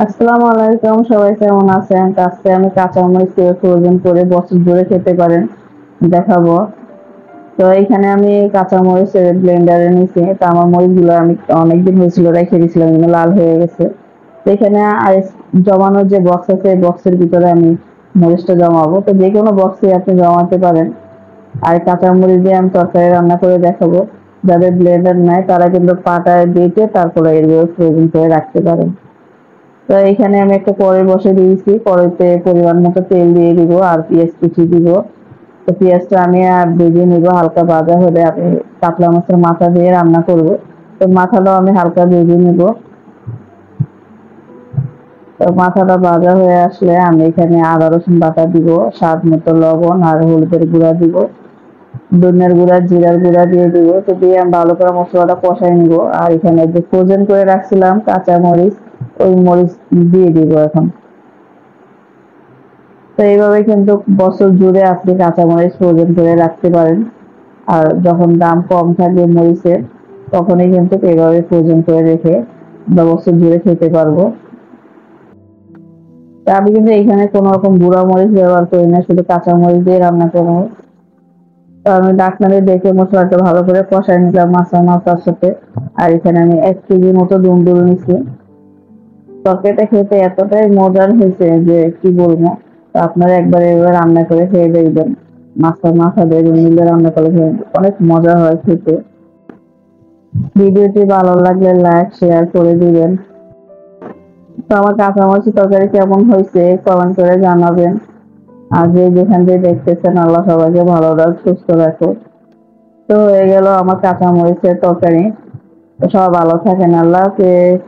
আসসালামু আলাইকুম, সবাই কেমন আছেন? তো আজকে আমি কাঁচামরিচ কিভাবে ফ্রোজেন করে বছর ধরে খেতে পারেন দেখাবো। তো এখানে আমি কাঁচামরিচ ব্লেন্ডারে নিছি। তো আমার মরিচগুলো আমি অনেকদিন হয়েছিল রেখে দিয়েছিলাম, এগুলো লাল হয়ে গেছে। তো এখানে আইস জমানোর যে বক্স আছে এই বক্সের ভিতরে আমি মরিচটা জমাবো। তো যে কোনো বক্সে আপনি জমাতে পারেন। আর কাঁচামরিচ দিয়ে আমি তরকারি রান্না করে দেখাবো। যাদের ব্লেন্ডার নাই তারা কিন্তু পাটায় বেটে তারপরে এগুলো ফ্রোজেন করে রাখতে পারেন। তো এখানে আমি একটা কড়াই বসে দিয়েছি, কড়াইতে পরিমাণ মতো তেল দিয়ে দিব আর পেঁয়াজ কুচি দিব। তো পেঁয়াজটা আমি ভেজে নিব, হালকা ভাজা হলে আমি কাতলা মাছের মাথা দিয়ে রান্না করব। তো মাথাটাও আমি হালকা ভেজে নিব। তো মাথাটা ভাজা হয়ে আসলে আমি এখানে আদা রসুন বাটা দিব, স্বাদ মতো লবণ আর হলুদের গুঁড়া দিব, ধনিয়ার গুঁড়া জিরার গুঁড়া দিয়ে দিব। তো দিয়ে আমি ভালো করে মশলাটা কষাই নিব। আর এখানে যে ফ্রোজেন করে রাখছিলাম কাঁচা মরিচ, ওই মরিচ দিয়ে দিব এখন। তো এইভাবে কিন্তু বছর জুড়ে আপনি কাঁচামরিচ ফ্রোজেন করে রাখতে পারেন। আর যখন দাম কম থাকবে মরিচের, তখনই কিন্তু এইভাবে ফ্রোজেন করে রেখে আমরা বছর জুড়ে খেতে পারবো। তা আমি কিন্তু এখানে কোনো রকম গুঁড়া মরিচ ব্যবহার করি না, শুধু কাঁচামরিচ দিয়ে রান্না করবো। তো আমি ঢাকনাতে দেখে মশলাটা ভালো করে কষাই নিলাম মাথার সাথে। আর এখানে আমি 1 কেজি মতো দুন্দুল নিছি। তরকারিটা খেতে এতটাই মজার হয়েছে যে কি বলবো। তো আপনারা একবার এভাবে রান্না করে খেয়ে দেখবেন। মাছের মাথা দিয়ে মিলে রান্না করে খেয়ে অনেক মজা হয় খেতে। ভিডিওটি ভালো লাগলে লাইক শেয়ার করে দিবেন। তো আমার কাঁচামরিচের তরকারি কেমন হয়েছে কমেন্ট করে জানাবেন। আর যে যেখান দিয়ে দেখতেছেন আল্লাহ সবাইকে ভালো রাখ, সুস্থ রাখো। তো হয়ে গেল আমার কাঁচামরিচের তরকারি। তো সবাই ভালো থাকেন, আল্লাহ হাফেজ।